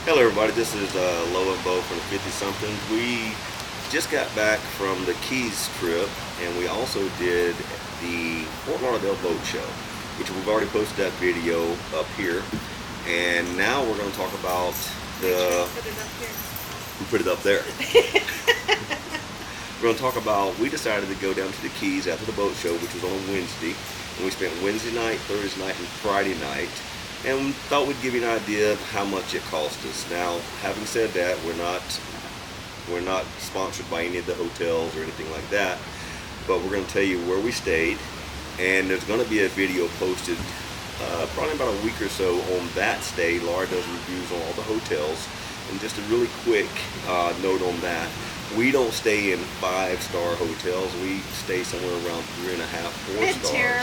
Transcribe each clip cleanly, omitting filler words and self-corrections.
Hello everybody, this is Lo and Bo from the 50 somethings. We just got back from the Keys trip, and we also did the Fort Lauderdale boat show, which we've already posted that video up here. And now we're going to talk about the... We put it up there. We're going to talk about, we decided to go down to the Keys after the boat show, which was on Wednesday. And we spent Wednesday night, Thursday night, and Friday night. And we thought we'd give you an idea of how much it cost us. Now, having said that, we're not sponsored by any of the hotels or anything like that, but we're going to tell you where we stayed, and there's going to be a video posted probably about a week or so on that stay. Laura does reviews on all the hotels, and just a really quick note on that. We don't stay in 5-star hotels. We stay somewhere around 3.5, 4 stars. Mid-tier,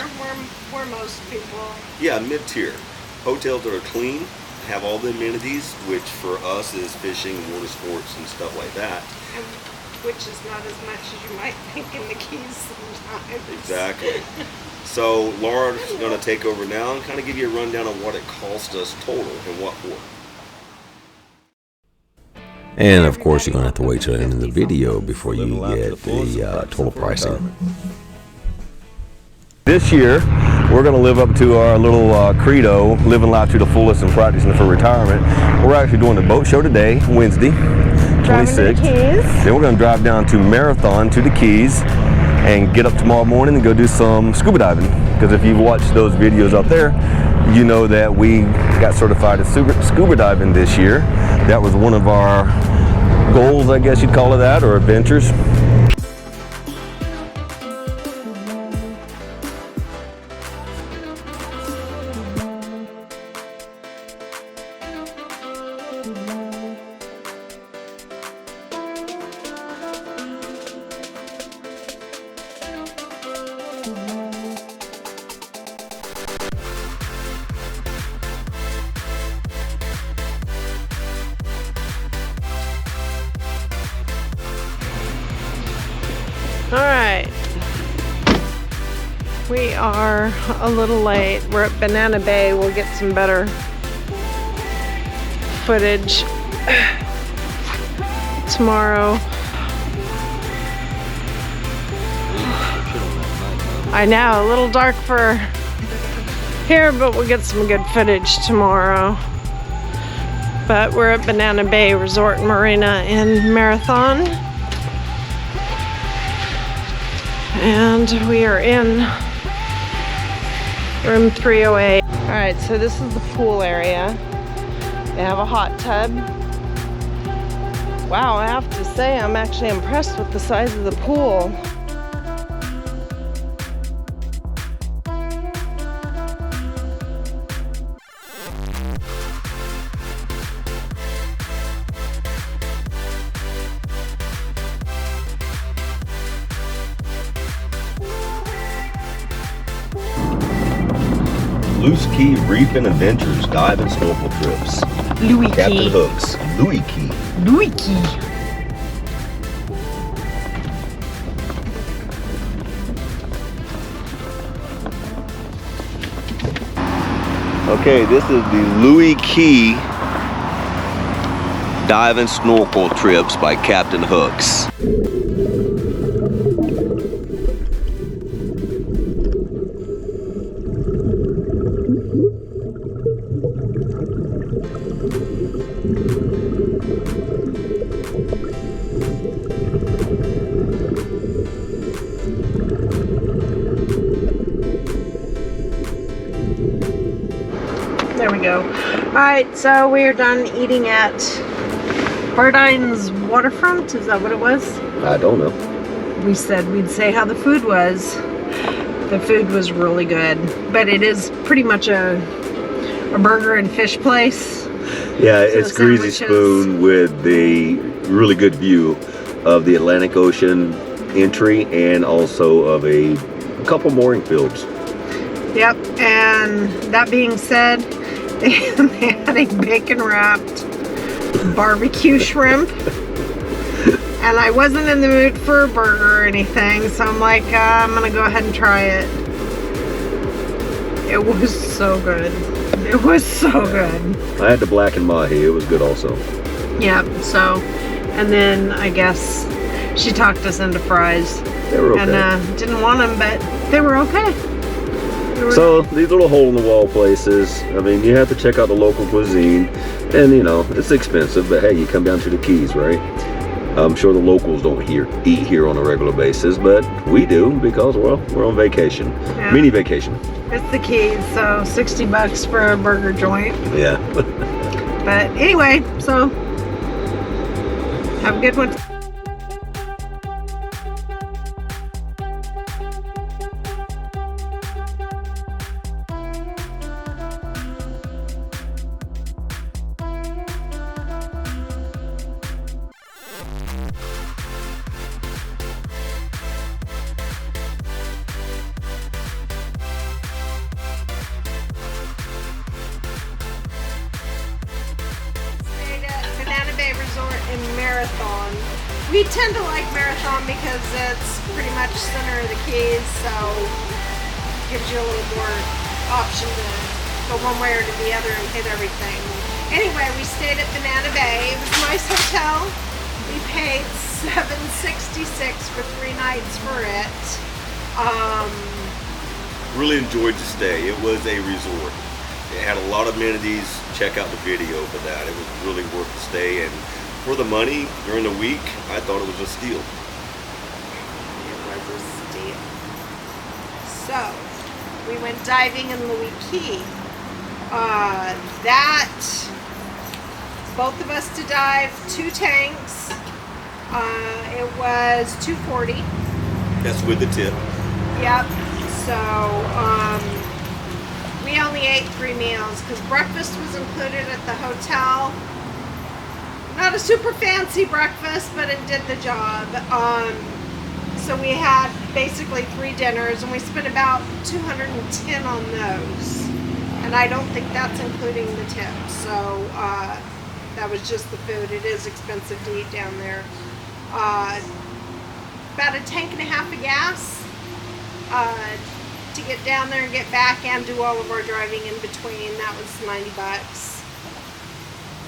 where most people. Yeah, mid-tier. Hotels that are clean, have all the amenities, which for us is fishing, water sports, and stuff like that. And which is not as much as you might think in the Keys sometimes. Exactly. So Laura's going to take over now and kind of give you a rundown of what it cost us total and what for. And of course, you're going to have to wait till the end of the video before you get the total pricing. This year, we're going to live up to our little credo, living life to the fullest and practicing for retirement. We're actually doing the boat show today, Wednesday, 26th. Then we're going to drive down to Marathon to the Keys and get up tomorrow morning and go do some scuba diving. Because if you've watched those videos up there, you know that we got certified as scuba diving this year. That was one of our goals, I guess you'd call it that, or adventures. All right, we are a little late. We're at Banana Bay. We'll get some better footage tomorrow. I know, a little dark for here, but we'll get some good footage tomorrow. But we're at Banana Bay Resort and Marina in Marathon. And we are in room 308. All right, so this is the pool area. They have a hot tub. Wow, I have to say, I'm actually impressed with the size of the pool. Loose Key Reefing Adventures, dive and snorkel trips. Louis Captain Key. Hooks, Louis Key. Louis Key. Okay, this is the Louis Key dive and snorkel trips by Captain Hooks. There we go. Alright, so we're done eating at Bardine's Waterfront. Is that what it was? I don't know. We said we'd say how the food was. The food was really good. But it is pretty much a burger and fish place. Yeah, So it's Greasy Spoon with the really good view of the Atlantic Ocean entry and also of a couple mooring fields. Yep, and that being said, they had a bacon wrapped barbecue shrimp. And I wasn't in the mood for a burger or anything, so I'm like, I'm gonna go ahead and try it. It was so good. It was so good. I had the black and mahi. It was good also. Yeah, so, and then I guess she talked us into fries. They were okay. And didn't want them, but they were okay. So these little hole-in-the-wall places, I mean, you have to check out the local cuisine. And, you know, it's expensive, but hey, you come down to the Keys, right? I'm sure the locals don't eat here on a regular basis, but we do because, well, we're on vacation. Yeah. Mini vacation. It's the Keys, so $60 for a burger joint. Yeah. But anyway, so have a good one. Banana Bay Resort in Marathon. We tend to like Marathon because it's pretty much center of the Keys, so it gives you a little more option to go one way or the other and hit everything. Anyway, we stayed at Banana Bay. It was a nice hotel. We paid $766 for 3 nights for it. Really enjoyed the stay. It was a resort. It had a lot of amenities. Check out the video for that. It was really worth the stay, and for the money during the week, I thought it was a steal. It was a steal. So, we went diving in Louis Key. Both of us to dive 2 tanks. It was $240. That's with the tip. Yep. So, we only ate 3 meals because breakfast was included at the hotel. Not a super fancy breakfast, but it did the job. So we had basically 3 dinners, and we spent about $210 on those. And I don't think that's including the tips. So that was just the food. It is expensive to eat down there. About a tank and a half of gas to get down there and get back and do all of our driving in between. That was $90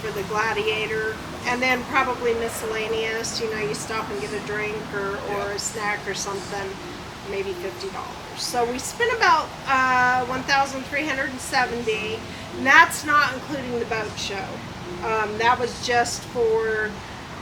for the Gladiator. And then probably miscellaneous, you know, you stop and get a drink or a snack or something, maybe $50. So we spent about $1,370, and that's not including the boat show. That was just for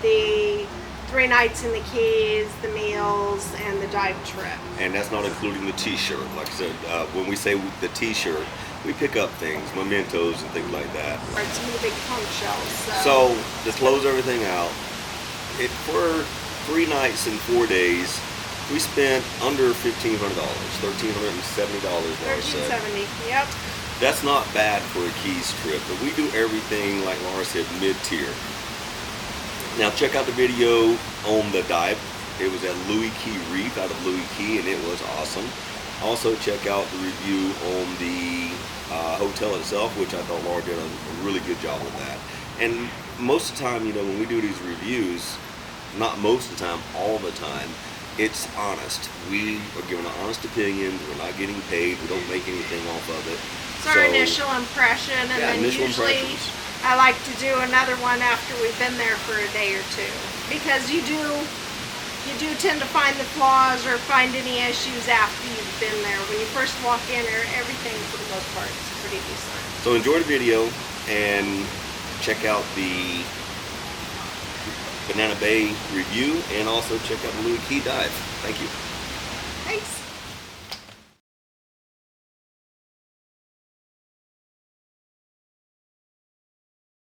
the 3 nights in the Keys, the meals, and the dive trip. And that's not including the t-shirt. Like I said, when we say the t-shirt, we pick up things, mementos and things like that. Or some of the big conch shells. So to close everything out, for 3 nights and 4 days, we spent under $1,500, $1,370. $1,370, yep. That's not bad for a Keys trip, but we do everything, like Laura said, mid-tier. Now check out the video on the dive. It was at Louis Key Reef out of Louis Key, and it was awesome. Also check out the review on the hotel itself, which I thought Laura did a really good job with that. And most of the time, you know, when we do these reviews, not most of the time, all the time, it's honest. We are giving an honest opinion. We're not getting paid. We don't make anything off of it. It's our initial impression, and then usually I like to do another one after we've been there for a day or two, because you do tend to find the flaws or find any issues after you've been there. When you first walk in, everything for the most part is pretty decent. So enjoy the video and check out the Banana Bay review, and also check out the Louis Key dive. Thank you. Thanks.